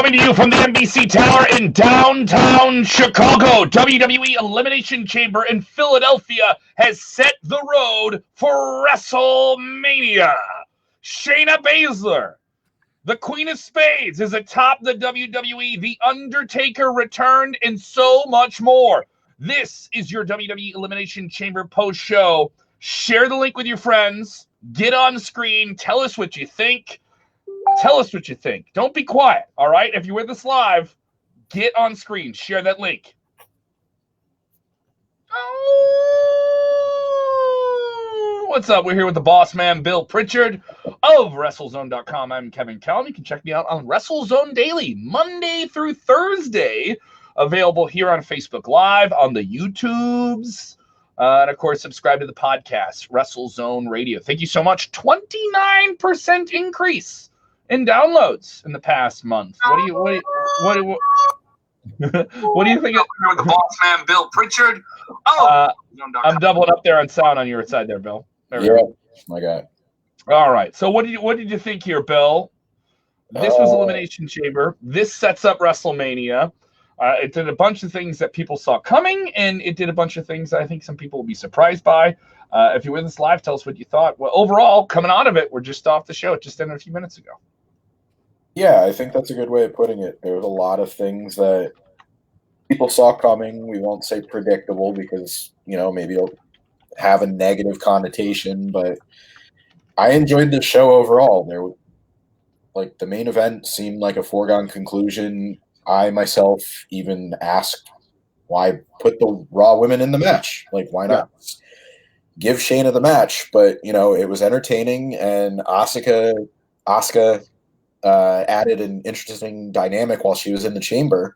Coming to you from the NBC Tower in downtown Chicago, WWE Elimination Chamber in Philadelphia has set the road for WrestleMania. Shayna Baszler, the Queen of Spades, is atop the WWE. The Undertaker returned, and so much more. This is your WWE Elimination Chamber post-show. Share the link with your friends. Get on screen. Tell us what you think. Tell us what you think. Don't be quiet, all right? If you're with us live, get on screen. Share that link. Oh, what's up? We're here with the boss man, Bill Pritchard of WrestleZone.com. I'm Kevin Kellum. You can check me out on WrestleZone Daily, Monday through Thursday. Available here on Facebook Live, on the YouTubes. And, of course, subscribe to the podcast, WrestleZone Radio. Thank you so much. 29% increase in downloads in the past month. What do you think? The boss man, Bill Pritchard. I'm doubling up there on sound on your side there, Bill. Yeah, my God. All right. So what did you think here, Bill? This was Elimination Chamber. This sets up WrestleMania. It did a bunch of things that people saw coming, and it did a bunch of things that I think some people will be surprised by. If you're with us live, tell us what you thought. Well, overall, coming out of it, we're just off the show. It just ended a few minutes ago. Yeah, I think that's a good way of putting it. There was a lot of things that people saw coming. We won't say predictable because, maybe it'll have a negative connotation, but I enjoyed the show overall. The main event seemed like a foregone conclusion. I myself even asked why put the Raw women in the match? Why not give Shayna the match? But, it was entertaining, and Asuka added an interesting dynamic while she was in the chamber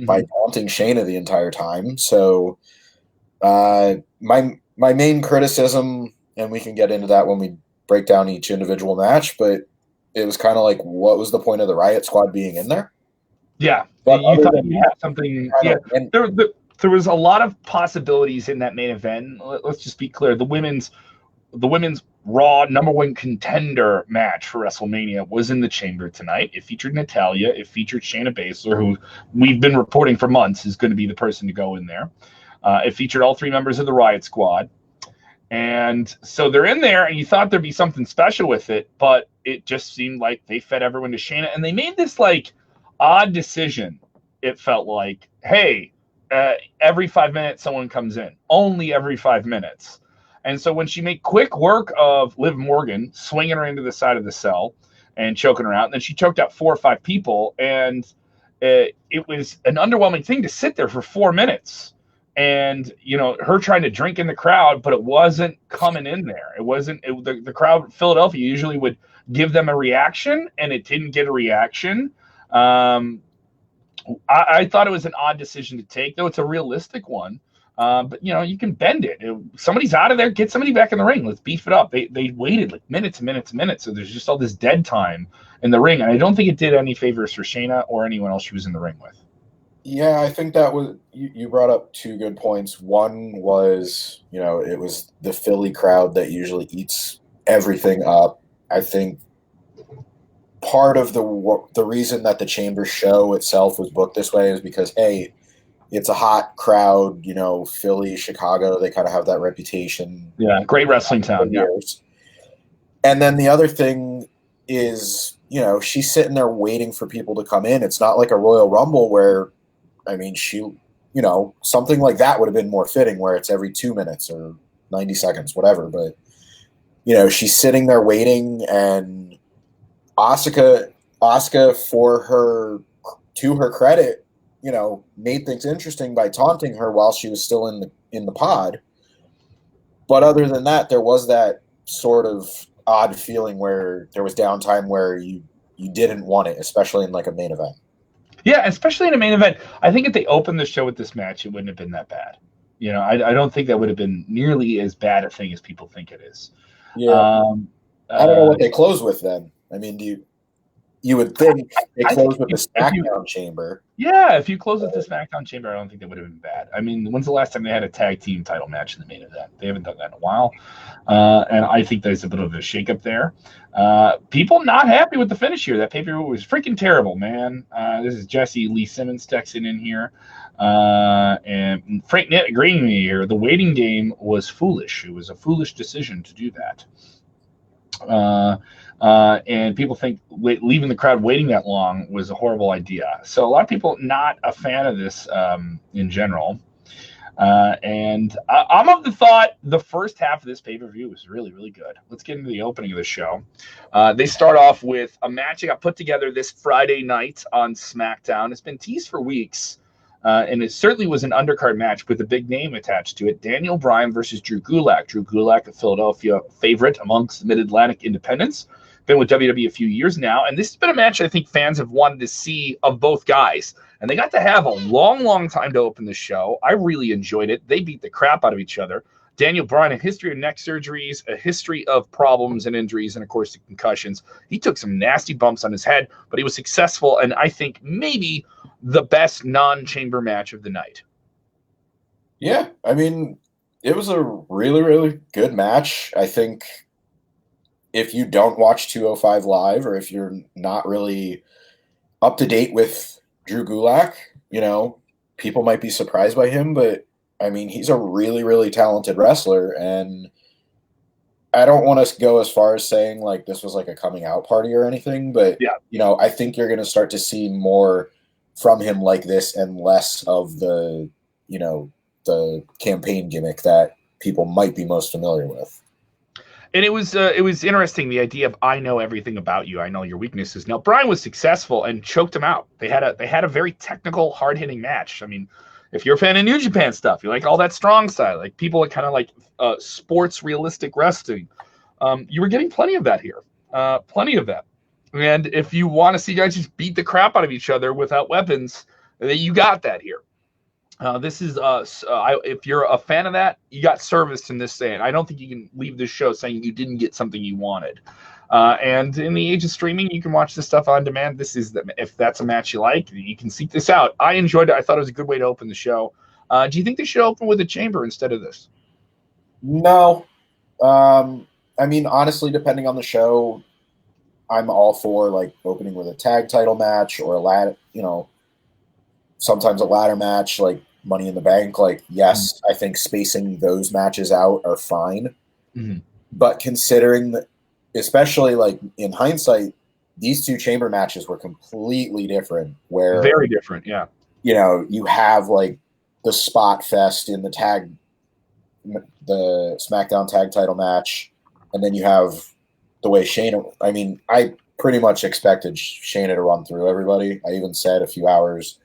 by taunting Shayna the entire time. So my main criticism, and we can get into that when we break down each individual match, but it was kind of like, what was the point of the Riot Squad being in there? Yeah, you thought you had something. Yeah, there was a lot of possibilities in that main event. Let's just be clear: the women's Raw #1 contender match for WrestleMania was in the chamber tonight. It featured Natalya. It featured Shayna Baszler, who we've been reporting for months is going to be the person to go in there. It featured all three members of the Riot Squad. And so they're in there, and you thought there'd be something special with it, but it just seemed like they fed everyone to Shayna. And they made this, odd decision. It felt like, hey, every 5 minutes someone comes in. Only every 5 minutes. And so when she made quick work of Liv Morgan swinging her into the side of the cell and choking her out, and then she choked out 4 or 5 people, and it was an underwhelming thing to sit there for 4 minutes. And, her trying to drink in the crowd, but it wasn't coming in there. It wasn't the crowd. Philadelphia usually would give them a reaction, and it didn't get a reaction. I thought it was an odd decision to take, though it's a realistic one. But you can bend it. Somebody's out of there, get somebody back in the ring. Let's beef it up. They waited minutes and minutes and minutes, so there's just all this dead time in the ring, and I don't think it did any favors for Shayna or anyone else she was in the ring with. Yeah, I think that was you brought up 2 good points. One was, it was the Philly crowd that usually eats everything up. I think part of the reason that the Chamber show itself was booked this way is because, hey, it's a hot crowd, Philly, Chicago, they kind of have that reputation. Yeah, great wrestling town. Yeah. And then the other thing is, she's sitting there waiting for people to come in. It's not like a Royal Rumble where, something like that would have been more fitting where it's every 2 minutes or 90 seconds, whatever. But, she's sitting there waiting, and Asuka, to her credit, made things interesting by taunting her while she was still in the pod. But other than that, there was that sort of odd feeling where there was downtime where you didn't want it, especially in a main event. Yeah, especially in a main event. I think if they opened the show with this match, it wouldn't have been that bad. I don't think that would have been nearly as bad a thing as people think it is. Yeah. I don't know what they close with then. I mean, do you would think they close with the SmackDown chamber. Yeah, if you close with the SmackDown chamber, I don't think that would have been bad. I mean, when's the last time they had a tag team title match in the main event? They haven't done that in a while. And I think there's a bit of a shakeup there. People not happy with the finish here. That pay-per-view was freaking terrible, man. This is Jesse Lee Simmons texting in here. And Frank Nitt agreeing with me here. The waiting game was foolish. It was a foolish decision to do that. And people think leaving the crowd waiting that long was a horrible idea. So a lot of people not a fan of this in general. And I'm of the thought the first half of this pay-per-view was really, really good. Let's get into the opening of the show. They start off with a match that got put together this Friday night on SmackDown. It's been teased for weeks. And it certainly was an undercard match with a big name attached to it. Daniel Bryan versus Drew Gulak. Drew Gulak, a Philadelphia favorite amongst the Mid-Atlantic independents. Been with WWE a few years now. And this has been a match I think fans have wanted to see of both guys. And they got to have a long, long time to open the show. I really enjoyed it. They beat the crap out of each other. Daniel Bryan, a history of neck surgeries, a history of problems and injuries, and, of course, the concussions. He took some nasty bumps on his head, but he was successful, and I think maybe the best non-chamber match of the night. Yeah, I mean, it was a really, really good match. I think if you don't watch 205 Live or if you're not really up to date with Drew Gulak, you know, people might be surprised by him, but I mean, he's a really, really talented wrestler, and I don't want to go as far as saying like this was like a coming out party or anything, but yeah, you know, I think you're going to start to see more from him like this and less of the, you know, the campaign gimmick that people might be most familiar with. And it was interesting, the idea of I know everything about you, I know your weaknesses. Now Bryan was successful and choked him out. They had a very technical, hard hitting match. I mean, if you're a fan of New Japan stuff, you like all that strong style, like people that kind of like sports realistic wrestling. You were getting plenty of that here, plenty of that. And if you want to see guys just beat the crap out of each other without weapons, you got that here. This is if you're a fan of that, you got serviced in this saying. I don't think you can leave this show saying you didn't get something you wanted. And in the age of streaming, you can watch this stuff on demand. If that's a match you like, you can seek this out. I enjoyed it. I thought it was a good way to open the show. Do you think they should open with a chamber instead of this? No. I mean, honestly, depending on the show, I'm all for like opening with a tag title match or a ladder, you know, sometimes a ladder match like Money in the Bank. Like, yes, I think spacing those matches out are fine. Mm-hmm. But considering that, especially like in hindsight, these two chamber matches were completely different. Where very different, yeah. You know, you have like the spot fest in the SmackDown tag title match, and then you have the way Shayna. I mean, I pretty much expected Shayna to run through everybody. I even said a few hours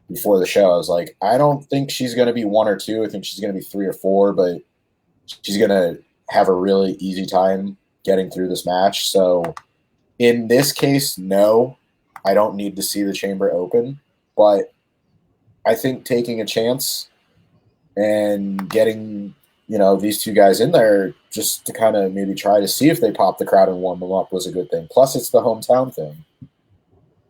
before the show, I was like, I don't think she's going to be 1 or 2. I think she's going to be 3 or 4, but she's going to have a really easy time getting through this match. So in this case, no, I don't need to see the chamber open, but I think taking a chance and getting, you know, these two guys in there just to kind of maybe try to see if they pop the crowd and warm them up was a good thing. Plus, it's the hometown thing.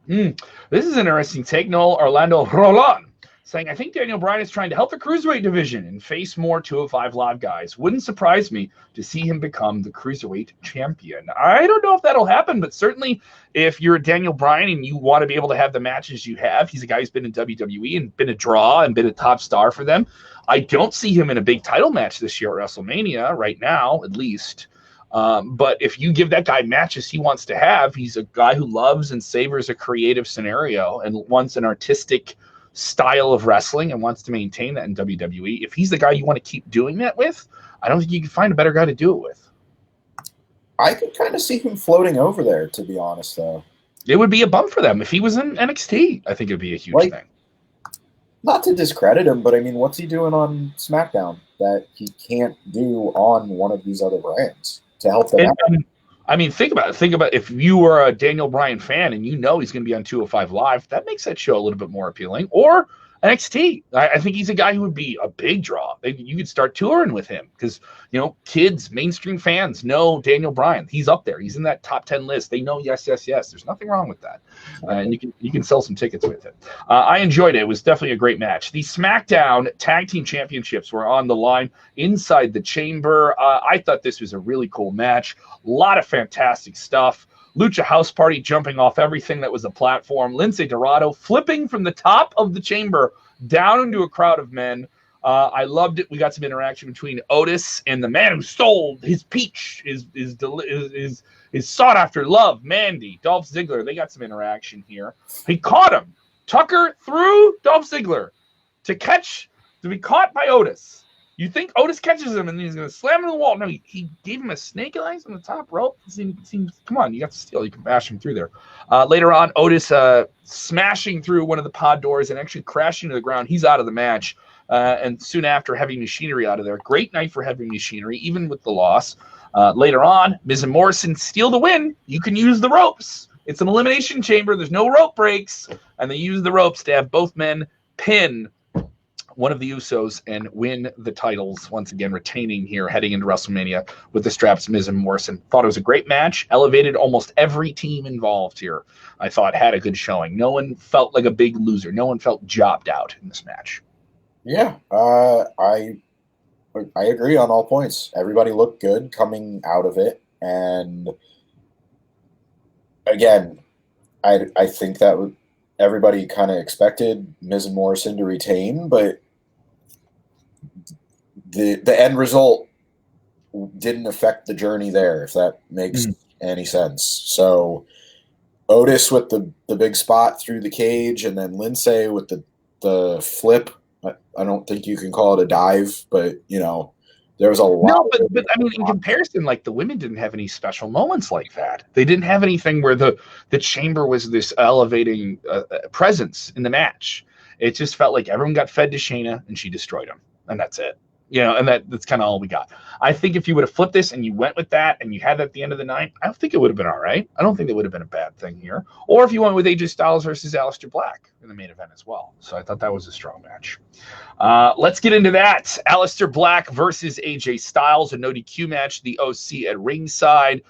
This is an interesting take. Noel Orlando Roland saying, I think Daniel Bryan is trying to help the Cruiserweight division and face more 205 Live guys. Wouldn't surprise me to see him become the Cruiserweight champion. I don't know if that'll happen, but certainly if you're Daniel Bryan and you want to be able to have the matches you have, he's a guy who's been in WWE and been a draw and been a top star for them. I don't see him in a big title match this year at WrestleMania right now, at least. But if you give that guy matches he wants to have, he's a guy who loves and savors a creative scenario and wants an artistic style of wrestling and wants to maintain that in WWE. If he's the guy you want to keep doing that with, I don't think you can find a better guy to do it with. I could kind of see him floating over there, to be honest, though. It would be a bump for them. If he was in NXT, I think it would be a huge thing. Not to discredit him, but I mean, what's he doing on SmackDown that he can't do on one of these other brands to help them out? I mean, think about it. Think about if you were a Daniel Bryan fan and you know he's going to be on 205 Live, that makes that show a little bit more appealing. Or NXT. I think he's a guy who would be a big draw. You could start touring with him because, kids, mainstream fans know Daniel Bryan. He's up there. He's in that top 10 list. They know yes. There's nothing wrong with that. And you can sell some tickets with it. I enjoyed it. It was definitely a great match. The SmackDown Tag Team Championships were on the line inside the chamber. I thought this was a really cool match. A lot of fantastic stuff. Lucha House Party jumping off everything that was a platform. Lince Dorado flipping from the top of the chamber down into a crowd of men. I loved it. We got some interaction between Otis and the man who stole his peach, his sought after love, Mandy, Dolph Ziggler. They got some interaction here. He caught him. Tucker threw Dolph Ziggler to be caught by Otis. You think Otis catches him and he's going to slam him in the wall. No, he gave him a snake eyes on the top rope. Come on, you got to steal. You can bash him through there. Later on, Otis smashing through one of the pod doors and actually crashing to the ground. He's out of the match. And soon after, Heavy Machinery out of there. Great night for Heavy Machinery, even with the loss. Later on, Miz and Morrison steal the win. You can use the ropes. It's an elimination chamber. There's no rope breaks. And they use the ropes to have both men pin one of the Usos and win the titles, once again retaining here heading into WrestleMania with the straps. Miz and Morrison. Thought it was a great match, elevated almost every team involved here. I thought had a good showing. No one felt like a big loser. No one felt jobbed out in this match. Yeah, I agree on all points. Everybody looked good coming out of it, and again, I think that everybody kind of expected Miz and Morrison to retain, but the end result didn't affect the journey there, if that makes any sense. So Otis with the big spot through the cage, and then Lince with the flip. I don't think you can call it a dive, but there was a lot. No, but I mean, in comparison, like the women didn't have any special moments like that. They didn't have anything where the chamber was this elevating presence in the match. It just felt like everyone got fed to Shayna and she destroyed them, and that's it. And that's kind of all we got. I think if you would have flipped this and you went with that and you had that at the end of the night, I don't think it would have been all right. I don't think it would have been a bad thing here. Or if you went with AJ Styles versus Aleister Black in the main event as well. So I thought that was a strong match. Let's get into that. Aleister Black versus AJ Styles, a no DQ match, the OC at ringside.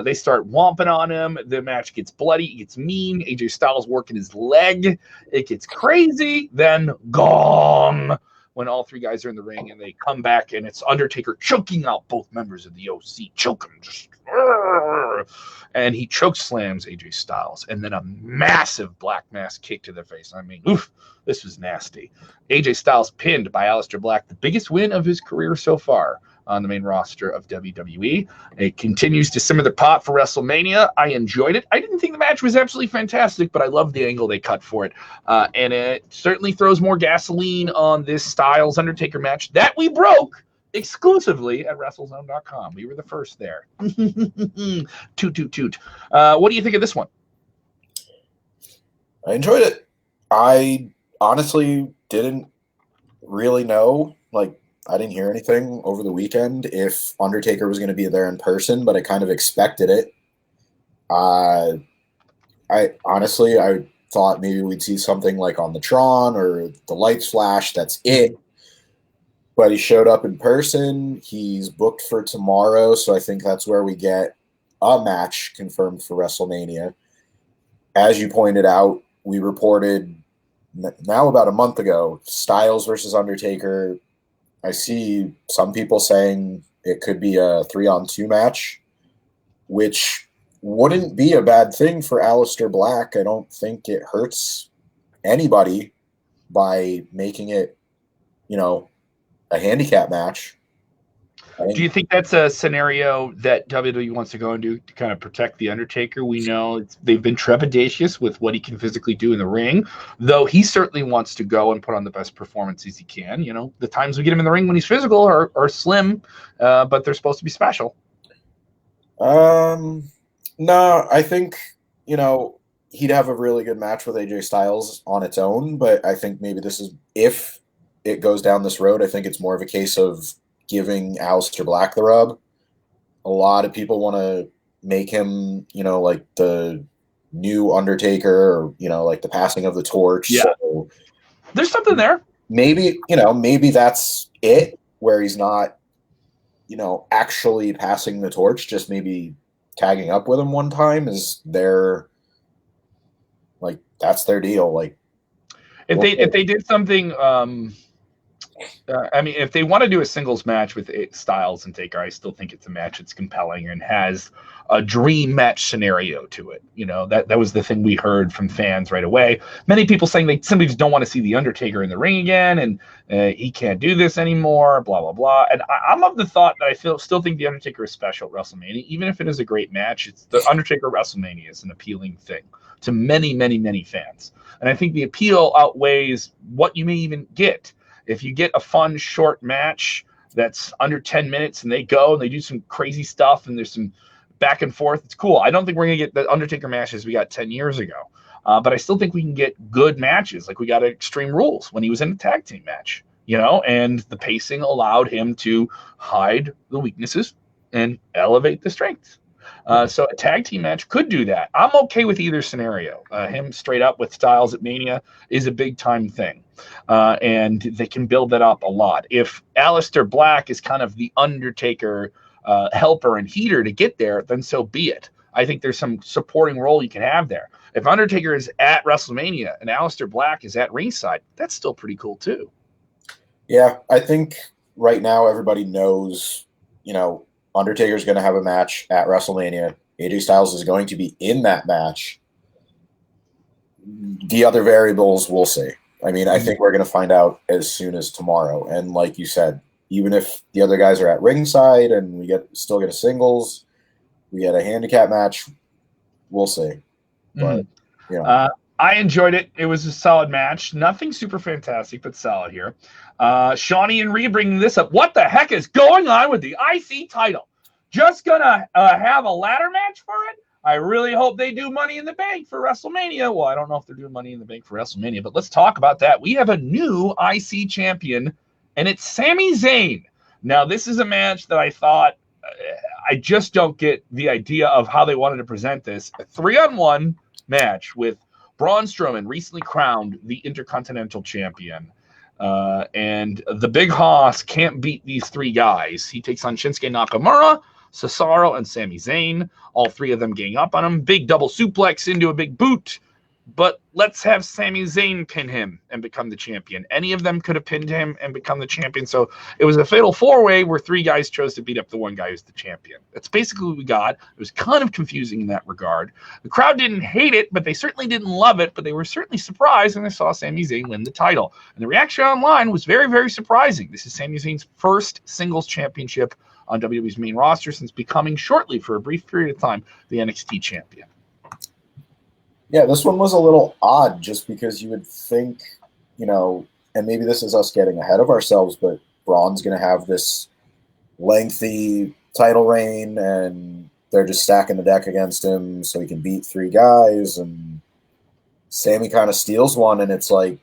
They start whomping on him. The match gets bloody. It gets mean. AJ Styles working his leg. It gets crazy. Then gong. When all three guys are in the ring and they come back and it's Undertaker choking out both members of the OC. Choke him. And he choke slams AJ Styles. And then a massive black mass kick to the face. I mean, this was nasty. AJ Styles pinned by Aleister Black, the biggest win of his career so far on the main roster of WWE. It continues to simmer the pot for WrestleMania. I enjoyed it. I didn't think the match was absolutely fantastic, but I love the angle they cut for it. And it certainly throws more gasoline on this Styles Undertaker match that we broke exclusively at WrestleZone.com. We were the first there. Toot, toot, toot. What do you think of this one? I enjoyed it. I honestly didn't really know, I didn't hear anything over the weekend if Undertaker was going to be there in person, but I kind of expected it. I thought maybe we'd see something like on the Tron or the lights flash. That's it. But he showed up in person. He's booked for tomorrow, so I think that's where we get a match confirmed for WrestleMania. As you pointed out, we reported now about a month ago, Styles versus Undertaker. I see some people saying it could be a 3-on-2 match, which wouldn't be a bad thing for Aleister Black. I don't think it hurts anybody by making it, a handicap match. Do you think that's a scenario that WWE wants to go into to kind of protect the Undertaker? We know they've been trepidatious with what he can physically do in the ring, though he certainly wants to go and put on the best performances he can. The times we get him in the ring when he's physical are slim, but they're supposed to be special. No, I think, he'd have a really good match with AJ Styles on its own, but I think maybe this is, if it goes down this road, I think it's more of a case of giving Aleister Black the rub. A lot of people want to make him, the new Undertaker or, the passing of the torch. Yeah. So There's something there. Maybe, maybe that's it, where he's not, actually passing the torch, just maybe tagging up with him one time is their, like, that's their deal. Like, if they did something, if they want to do a singles match with Styles and Taker, I still think it's a match that's compelling and has a dream match scenario to it. That was the thing we heard from fans right away. Many people saying they simply just don't want to see the Undertaker in the ring again, and he can't do this anymore, blah, blah, blah. And I'm of the thought that I still think the Undertaker is special at WrestleMania. Even if it is a great match, it's the Undertaker WrestleMania is an appealing thing to many, many, many fans. And I think the appeal outweighs what you may even get. If you get a fun, short match that's under 10 minutes and they go and they do some crazy stuff and there's some back and forth, it's cool. I don't think we're going to get the Undertaker matches we got 10 years ago. But I still think we can get good matches. Like we got Extreme Rules when he was in a tag team match, and the pacing allowed him to hide the weaknesses and elevate the strengths. So a tag team match could do that. I'm okay with either scenario. Him straight up with Styles at Mania is a big time thing. And they can build that up a lot. If Aleister Black is kind of the Undertaker helper and heater to get there, then so be it. I think there's some supporting role you can have there. If Undertaker is at WrestleMania and Aleister Black is at ringside, that's still pretty cool too. Yeah, I think right now everybody knows, Undertaker's going to have a match at WrestleMania. AJ Styles is going to be in that match. The other variables, we'll see. I think we're going to find out as soon as tomorrow. And like you said, even if the other guys are at ringside and we still get a singles, we get a handicap match, we'll see. But, I enjoyed it. It was a solid match. Nothing super fantastic, but solid here. Shawnee and Rhea bringing this up. What the heck is going on with the IC title? Just going to have a ladder match for it? I really hope they do Money in the Bank for WrestleMania. Well, I don't know if they're doing Money in the Bank for WrestleMania, but let's talk about that. We have a new IC champion, and it's Sami Zayn. Now, this is a match that I thought I just don't get the idea of how they wanted to present this. A 3-on-1 match with Braun Strowman, recently crowned the Intercontinental Champion. And the Big Hoss can't beat these three guys. He takes on Shinsuke Nakamura, Cesaro, and Sami Zayn. All three of them gang up on him. Big double suplex into a big boot. But let's have Sami Zayn pin him and become the champion. Any of them could have pinned him and become the champion. So it was a fatal four-way where three guys chose to beat up the one guy who's the champion. That's basically what we got. It was kind of confusing in that regard. The crowd didn't hate it, but they certainly didn't love it. But they were certainly surprised when they saw Sami Zayn win the title. And the reaction online was very, very surprising. This is Sami Zayn's first singles championship on WWE's main roster since becoming shortly, for a brief period of time, the NXT champion. Yeah, this one was a little odd just because you would think, and maybe this is us getting ahead of ourselves, but Braun's going to have this lengthy title reign and they're just stacking the deck against him so he can beat three guys, and Sammy kind of steals one, and it's like,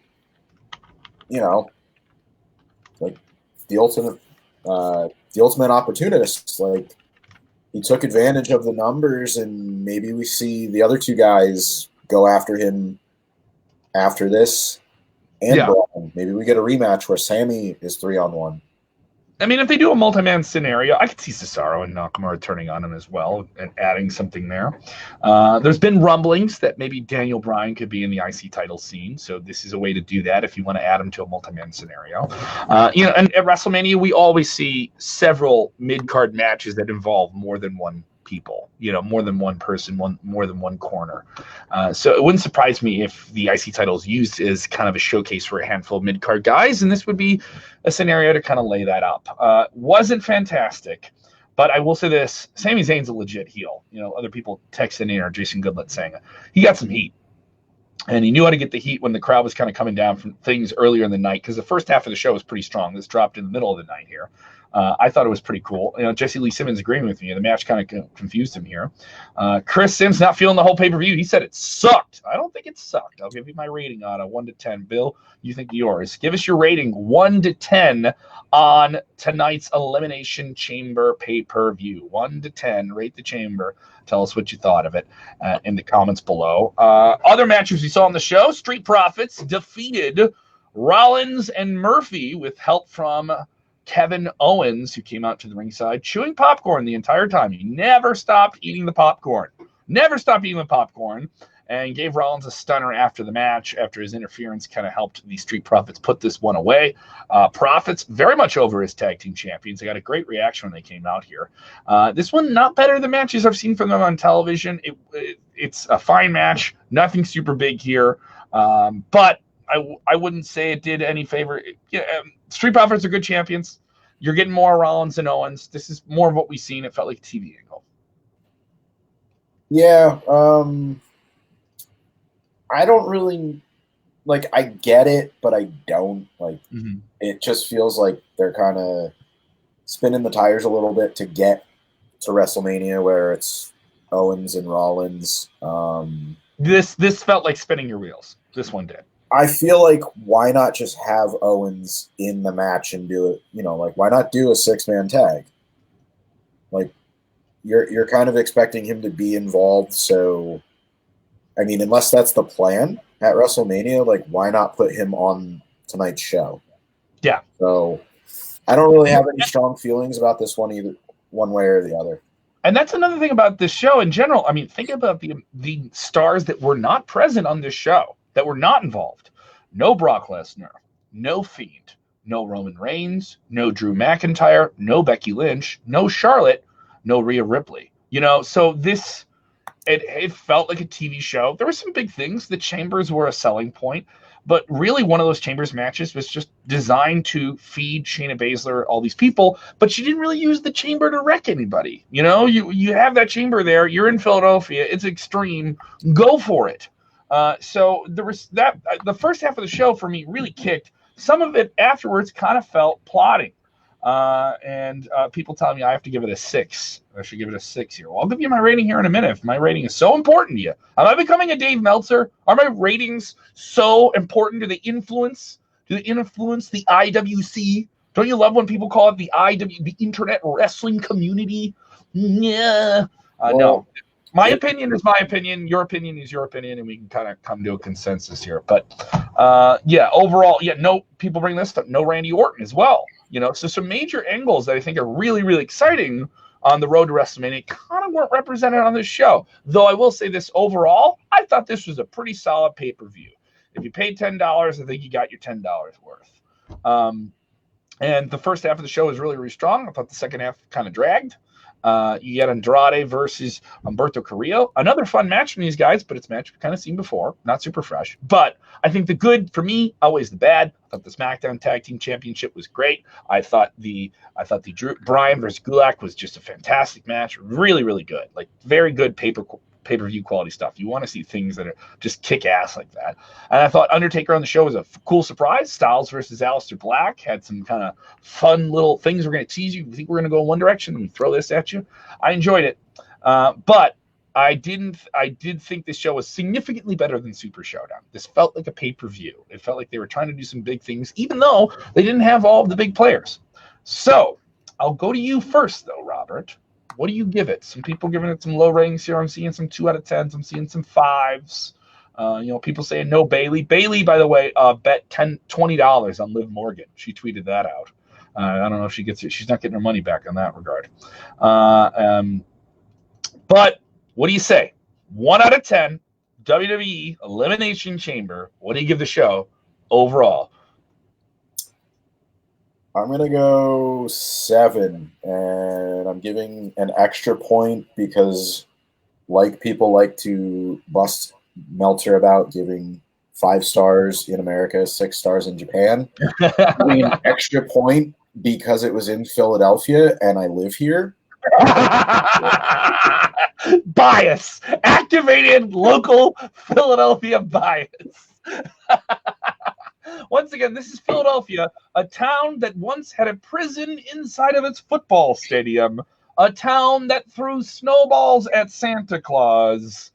like the ultimate opportunist. Like, he took advantage of the numbers, and maybe we see the other two guys go after him after this. And Braun. Maybe we get a rematch where Sammy is 3-on-1. If they do a multi-man scenario, I could see Cesaro and Nakamura turning on him as well and adding something there. There's been rumblings that maybe Daniel Bryan could be in the IC title scene, so this is a way to do that if you want to add him to a multi-man scenario. And at WrestleMania, we always see several mid-card matches that involve more than one people, more than one person, more than one corner. So it wouldn't surprise me if the IC title is used as kind of a showcase for a handful of mid-card guys, and this would be a scenario to kind of lay that up. Wasn't fantastic, but I will say this: Sami Zayn's a legit heel. Other people texting in, or Jason Goodlet saying he got some heat. And he knew how to get the heat when the crowd was kind of coming down from things earlier in the night, because the first half of the show was pretty strong. This dropped in the middle of the night here. I thought it was pretty cool. Jesse Lee Simmons agreeing with me. The match kind of confused him here. Chris Sims not feeling the whole pay-per-view. He said it sucked. I don't think it sucked. I'll give you my rating on a 1 to 10. Bill, you think yours. Give us your rating 1 to 10 on tonight's Elimination Chamber pay-per-view. 1 to 10. Rate the chamber. Tell us what you thought of it in the comments below. Other matches we saw on the show: Street Profits defeated Rollins and Murphy, with help from Kevin Owens, who came out to the ringside, chewing popcorn the entire time. He never stopped eating the popcorn. And gave Rollins a stunner after the match, after his interference kind of helped the Street Profits put this one away. Profits very much over as tag team champions. They got a great reaction when they came out here. This one, not better than matches I've seen from them on television. It's a fine match. Nothing super big here. But I wouldn't say it did any favor. Street Profits are good champions. You're getting more Rollins and Owens. This is more of what we've seen. It felt like a TV angle. Yeah. I don't really I get it, but I don't It just feels like they're kind of spinning the tires a little bit to get to WrestleMania, where it's Owens and Rollins. This felt like spinning your wheels. This one did. I feel like, why not just have Owens in the match and do it? Why not do a 6-man tag? You're kind of expecting him to be involved, so. I mean, unless that's the plan at WrestleMania, why not put him on tonight's show? Yeah. So I don't really have any strong feelings about this one, either one way or the other. And that's another thing about this show in general. I mean, think about the stars that were not present on this show, that were not involved. No Brock Lesnar, no Fiend, no Roman Reigns, no Drew McIntyre, no Becky Lynch, no Charlotte, no Rhea Ripley. So this... It felt like a TV show. There were some big things. The Chambers were a selling point, but really one of those Chambers matches was just designed to feed Shayna Baszler all these people, but she didn't really use the Chamber to wreck anybody. You have that Chamber there. You're in Philadelphia. It's extreme. Go for it. So there was that. The first half of the show for me really kicked. Some of it afterwards kind of felt plotting. And people tell me I have to give it a 6. I should give it a 6 here. Well, I'll give you my rating here in a minute. If my rating is so important to you, am I becoming a Dave Meltzer? Are my ratings so important? Do they influence the IWC? Don't you love when people call it the Internet Wrestling Community? Yeah. No. My opinion is my opinion. Your opinion is your opinion, and we can kind of come to a consensus here. But overall, no, people bring this stuff. No Randy Orton as well. So some major angles that I think are really, really exciting on the road to WrestleMania kind of weren't represented on this show. Though I will say this, overall, I thought this was a pretty solid pay-per-view. If you paid $10, I think you got your $10 worth. And the first half of the show was really, really strong. I thought the second half kind of dragged. You get Andrade versus Humberto Carrillo. Another fun match from these guys, but it's a match we've kind of seen before. Not super fresh. But I think the good, for me, outweighs the bad. I thought the SmackDown Tag Team Championship was great. I thought the Bryan versus Gulak was just a fantastic match. Really, really good. Very good pay-per-view quality stuff. You want to see things that are just kick-ass like that. And I thought Undertaker on the show was a cool surprise. Styles versus Aleister Black had some kind of fun little things. We're going to tease you. We think we're going to go in one direction and throw this at you. I enjoyed it. But I did think this show was significantly better than Super Showdown. This felt like a pay-per-view. It felt like they were trying to do some big things, even though they didn't have all of the big players. So I'll go to you first, though, Robert. What do you give it? Some people giving it some low ratings here. I'm seeing some 2 out of 10s. I'm seeing some 5s. People saying no Bailey. Bailey, by the way, bet $20 on Liv Morgan. She tweeted that out. I don't know if she gets it. She's not getting her money back in that regard. But what do you say? 1 out of 10, WWE Elimination Chamber. What do you give the show overall? I'm going to go 7, and I'm giving an extra point because people like to bust Meltzer about giving 5 stars in America, 6 stars in Japan. Giving an extra point because it was in Philadelphia and I live here. Bias. Activated local Philadelphia bias. Once again, this is Philadelphia, a town that once had a prison inside of its football stadium, a town that threw snowballs at Santa Claus.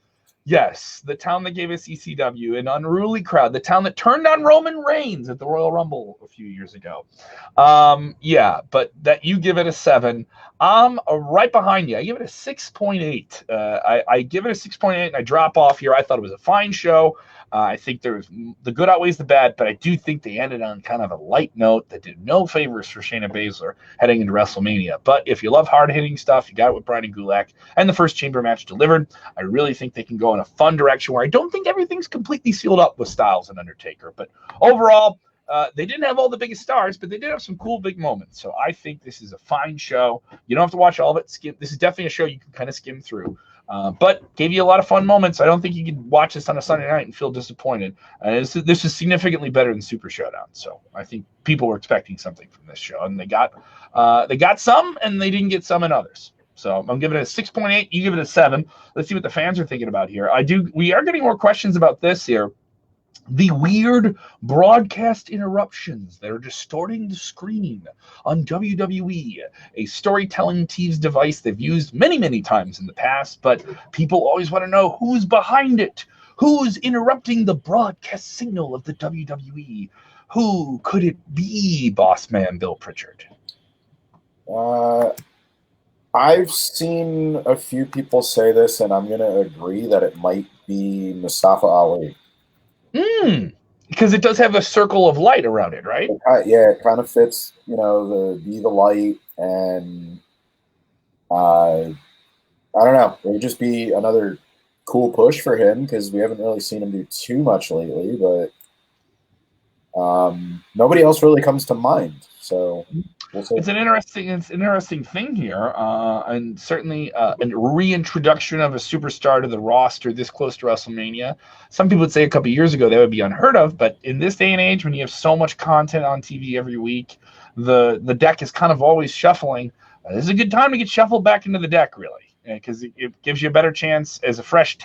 Yes, the town that gave us ECW, an unruly crowd, the town that turned on Roman Reigns at the Royal Rumble a few years ago. Yeah, but that you give it a 7. I'm right behind you. I give it a 6.8. I give it a 6.8, and I drop off here. I thought it was a fine show. I think there's the good outweighs the bad, but I do think they ended on kind of a light note that did no favors for Shayna Baszler heading into WrestleMania. But if you love hard-hitting stuff, you got it with Bryan and Gulak, and the first chamber match delivered. I really think they can go in a fun direction where I don't think everything's completely sealed up with Styles and Undertaker. But overall, they didn't have all the biggest stars, but they did have some cool big moments. So I think this is a fine show. You don't have to watch all of it. This is definitely a show you can kind of skim through. But gave you a lot of fun moments. I don't think you can watch this on a Sunday night and feel disappointed. This is significantly better than Super Showdown. So I think people were expecting something from this show, and they got some, and they didn't get some in others. So I'm giving it a 6.8. You give it a 7. Let's see what the fans are thinking about here. We are getting more questions about this here. The weird broadcast interruptions that are distorting the screen on WWE, a storytelling Teves device they've used many, many times in the past, but people always want to know who's behind it, who's interrupting the broadcast signal of the WWE. Who could it be, boss man Bill Pritchard? I've seen a few people say this, and I'm going to agree that it might be Mustafa Ali. Because it does have a circle of light around it, right? It kind of fits, the be the light, and I don't know. It would just be another cool push for him because we haven't really seen him do too much lately, but nobody else really comes to mind. So we'll see. It's an interesting thing here, and certainly a reintroduction of a superstar to the roster this close to WrestleMania. Some people would say a couple years ago that would be unheard of, but in this day and age, when you have so much content on TV every week, the deck is kind of always shuffling. This is a good time to get shuffled back into the deck, really, because it gives you a better chance as a fresh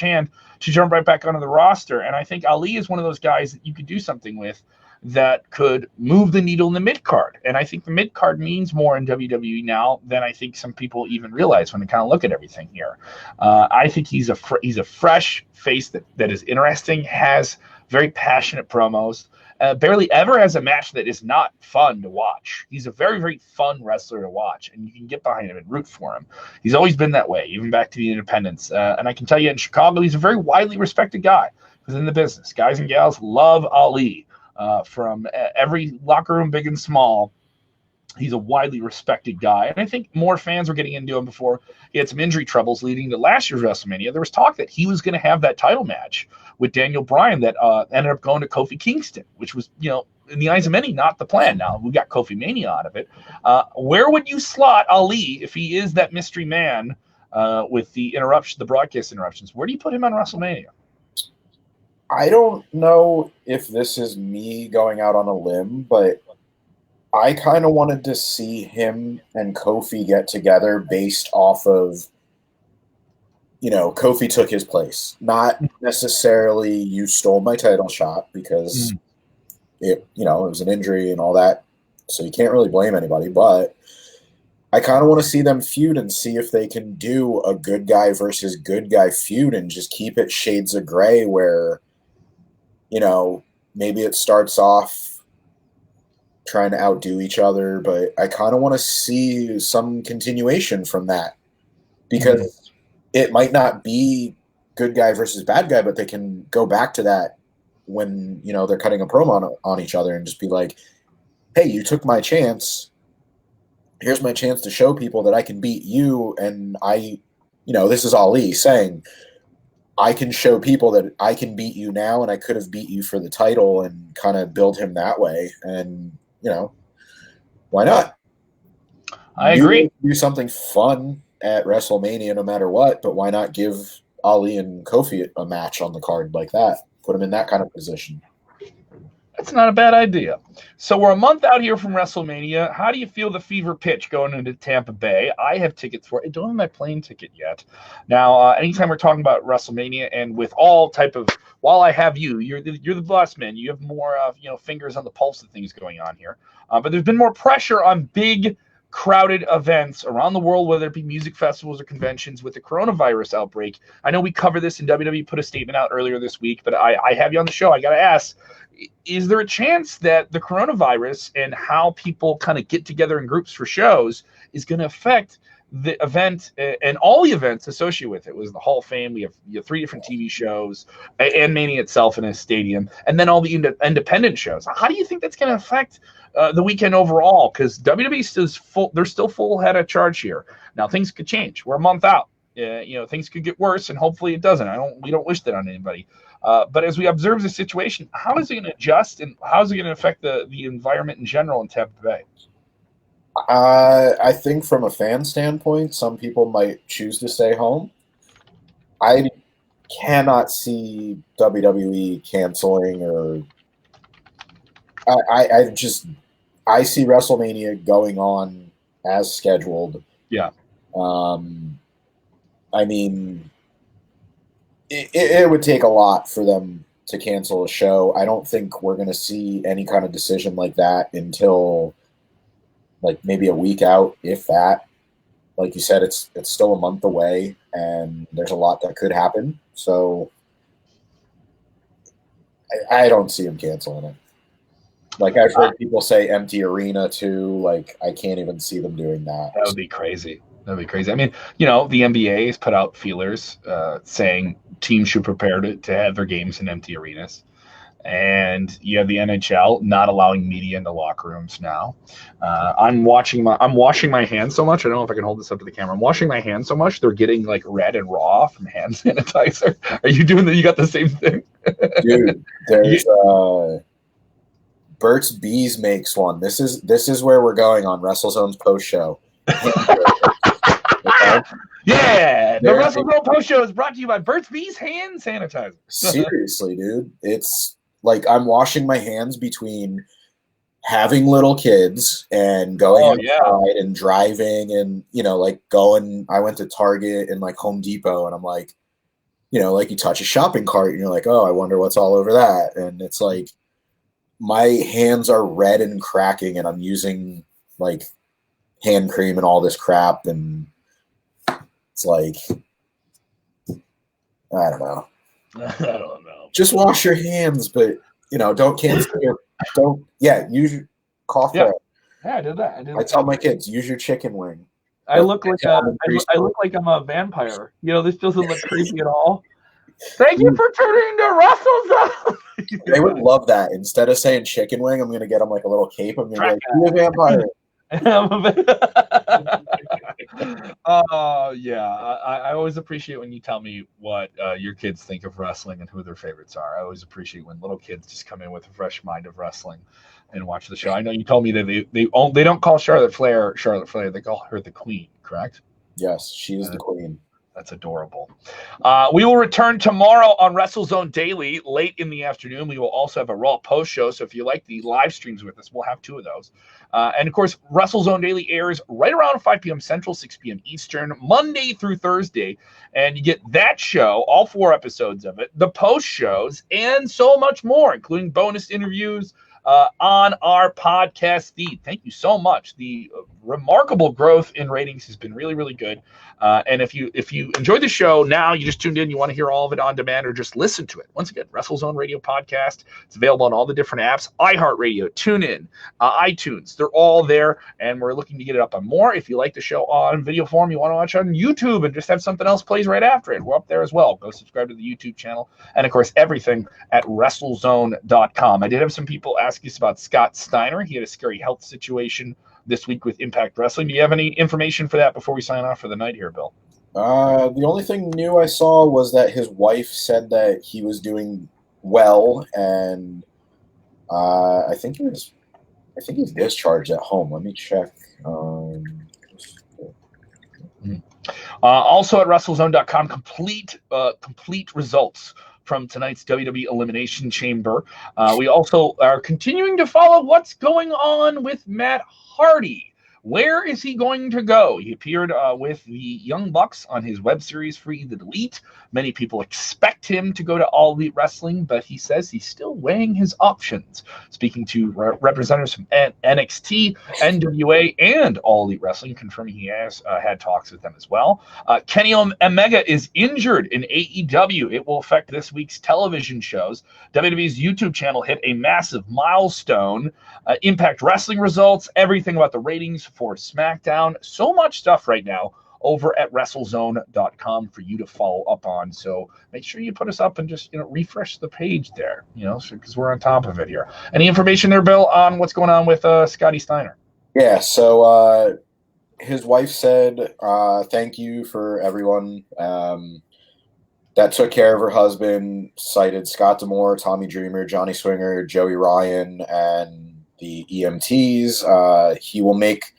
hand to jump right back onto the roster. And I think Ali is one of those guys that you could do something with that could move the needle in the mid-card. And I think the mid-card means more in WWE now than I think some people even realize when they kind of look at everything here. I think he's a fresh face that is interesting, has very passionate promos, barely ever has a match that is not fun to watch. He's a very, very fun wrestler to watch, and you can get behind him and root for him. He's always been that way, even back to the independents. And I can tell you in Chicago, he's a very widely respected guy within the business. Guys and gals love Ali. From every locker room, big and small, he's a widely respected guy. And I think more fans were getting into him before he had some injury troubles leading to last year's WrestleMania. There was talk that he was going to have that title match with Daniel Bryan that ended up going to Kofi Kingston, which was, in the eyes of many, not the plan. Now, we got Kofi Mania out of it. Where would you slot Ali if he is that mystery man with the broadcast interruptions? Where do you put him on WrestleMania? I don't know if this is me going out on a limb, but I kind of wanted to see him and Kofi get together based off of, Kofi took his place. Not necessarily you stole my title shot because it was an injury and all that. So you can't really blame anybody, but I kind of want to see them feud and see if they can do a good guy versus good guy feud and just keep it shades of gray where, maybe it starts off trying to outdo each other, but I kind of want to see some continuation from that because it might not be good guy versus bad guy, but they can go back to that when, they're cutting a promo on each other and just be like, hey, you took my chance. Here's my chance to show people that I can beat you. And this is Ali saying, I can show people that I can beat you now, and I could have beat you for the title and kind of build him that way. And, why not? I agree. Do something fun at WrestleMania no matter what, but why not give Ali and Kofi a match on the card like that? Put him in that kind of position. That's not a bad idea. So we're a month out here from WrestleMania. How do you feel the fever pitch going into Tampa Bay? I have tickets for it. I don't have my plane ticket yet. Now, anytime we're talking about WrestleMania and with all type of, while I have you, you're the boss man. You have more fingers on the pulse of things going on here. But there's been more pressure on big crowded events around the world, whether it be music festivals or conventions, with the coronavirus outbreak. I know we covered this, and WWE put a statement out earlier this week, but I have you on the show. I got to ask, is there a chance that the coronavirus and how people kind of get together in groups for shows is going to affect the event and all the events associated with it? Was the Hall of Fame, we have 3 different TV shows, and Mania itself in a stadium, and then all the independent shows. How do you think that's going to affect the weekend overall? Because WWE is full; they're still full head of charge here. Now things could change. We're a month out. Things could get worse, and hopefully it doesn't. We don't wish that on anybody. But as we observe the situation, how is it going to adjust, and how is it going to affect the environment in general in Tampa Bay? I think from a fan standpoint, some people might choose to stay home. I cannot see WWE canceling, or I see WrestleMania going on as scheduled. Yeah. I mean, it would take a lot for them to cancel a show. I don't think we're going to see any kind of decision like that until like maybe a week out, if that. Like you said, it's still a month away, and there's a lot that could happen. So I don't see them canceling it. Like, I've heard people say empty arena too. Like, I can't even see them doing that. That would be crazy. That'd be crazy. I mean, the NBA has put out feelers saying teams should prepare to have their games in empty arenas. And you have the NHL not allowing media into locker rooms now. I'm washing my hands so much. I don't know if I can hold this up to the camera. I'm washing my hands so much they're getting like red and raw from hand sanitizer. Are you doing that? You got the same thing, dude? There's Burt's Bees makes one. This is where we're going on WrestleZone's post show. Yeah, the WrestleZone post show is brought to you by Burt's Bees hand sanitizer. Seriously, dude, it's like I'm washing my hands between having little kids and going outside and driving and like going. I went to Target and like Home Depot, and I'm like, like you touch a shopping cart and you're like, oh, I wonder what's all over that, and it's like my hands are red and cracking, and I'm using like hand cream and all this crap, and it's like, I don't know. Just wash your hands, but don't cancel use your cough. Yeah, I did that. I tell my kids, use your chicken wing. I look like I'm a vampire. This doesn't look creepy at all. Thank you for turning to WrestleZone. They would love that. Instead of saying chicken wing, I'm gonna get them like a little cape. I'm gonna be like, you're a vampire. I always appreciate when you tell me what your kids think of wrestling and who their favorites are. I always appreciate when little kids just come in with a fresh mind of wrestling and watch the show. I know you told me that they don't call Charlotte Flair, they call her the Queen, correct? Yes, she is the Queen. That's adorable. We will return tomorrow on WrestleZone Daily late in the afternoon. We will also have a Raw post show. So if you like the live streams with us, we'll have 2 of those. And of course, WrestleZone Daily airs right around 5 p.m. Central, 6 p.m. Eastern, Monday through Thursday. And you get that show, all 4 episodes of it, the post shows, and so much more, including bonus interviews on our podcast feed. Thank you so much. The remarkable growth in ratings has been really, really good. And if you enjoyed the show, now you just tuned in, you want to hear all of it on demand or just listen to it. Once again, WrestleZone Radio Podcast. It's available on all the different apps, iHeartRadio, TuneIn, iTunes. They're all there, and we're looking to get it up on more. If you like the show on video form, you want to watch on YouTube and just have something else plays right after it, we're up there as well. Go subscribe to the YouTube channel. And, of course, everything at WrestleZone.com. I did have some people ask us about Scott Stiener. He had a scary health situation this week with Impact Wrestling. Do you have any information for that before we sign off for the night here, Bill? The only thing new I saw was that his wife said that he was doing well, and I think he's discharged at home. Let me check. Also at WrestleZone.com, complete results from tonight's WWE Elimination Chamber. We also are continuing to follow what's going on with Matt Hardy. Where is he going to go? He appeared with the Young Bucks on his web series Free the Elite. Many people expect him to go to All Elite Wrestling, but he says he's still weighing his options. Speaking to representatives from NXT, NWA, and All Elite Wrestling, confirming he has had talks with them as well. Kenny Omega is injured in AEW. It will affect this week's television shows. WWE's YouTube channel hit a massive milestone. Impact Wrestling results, everything about the ratings for SmackDown. So much stuff right now over at WrestleZone.com for you to follow up on. So make sure you put us up and just refresh the page there, because we're on top of it here. Any information there, Bill, on what's going on with Scotty Steiner? Yeah, so his wife said, thank you for everyone that took care of her husband, cited Scott D'Amore, Tommy Dreamer, Johnny Swinger, Joey Ryan, and the EMTs. He will make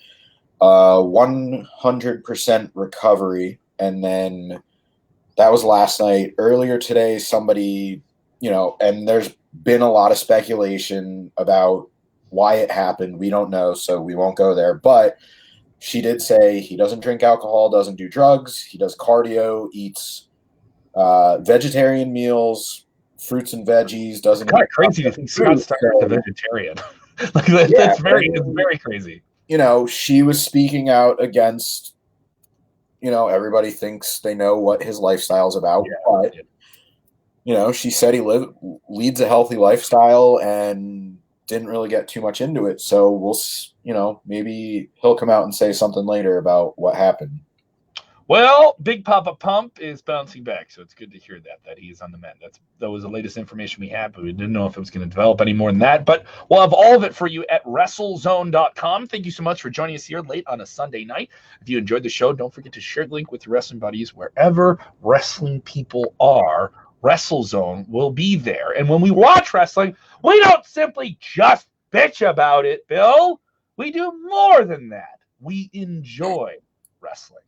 100% recovery. And then that was last night. Earlier today, somebody, and there's been a lot of speculation about why it happened. We don't know, so we won't go there. But she did say he doesn't drink alcohol, doesn't do drugs. He does cardio, eats vegetarian meals, fruits and veggies. Doesn't. It's kind of crazy to think Scott Steiner's a vegetarian. It's very crazy. She was speaking out against. Everybody thinks they know what his lifestyle's about, but she said he leads a healthy lifestyle and didn't really get too much into it. So we'll, maybe he'll come out and say something later about what happened. Well, Big Papa Pump is bouncing back, so it's good to hear that he is on the mend. That was the latest information we had, but we didn't know if it was going to develop any more than that. But we'll have all of it for you at WrestleZone.com. Thank you so much for joining us here late on a Sunday night. If you enjoyed the show, don't forget to share the link with your wrestling buddies wherever wrestling people are. WrestleZone will be there. And when we watch wrestling, we don't simply just bitch about it, Bill. We do more than that. We enjoy wrestling.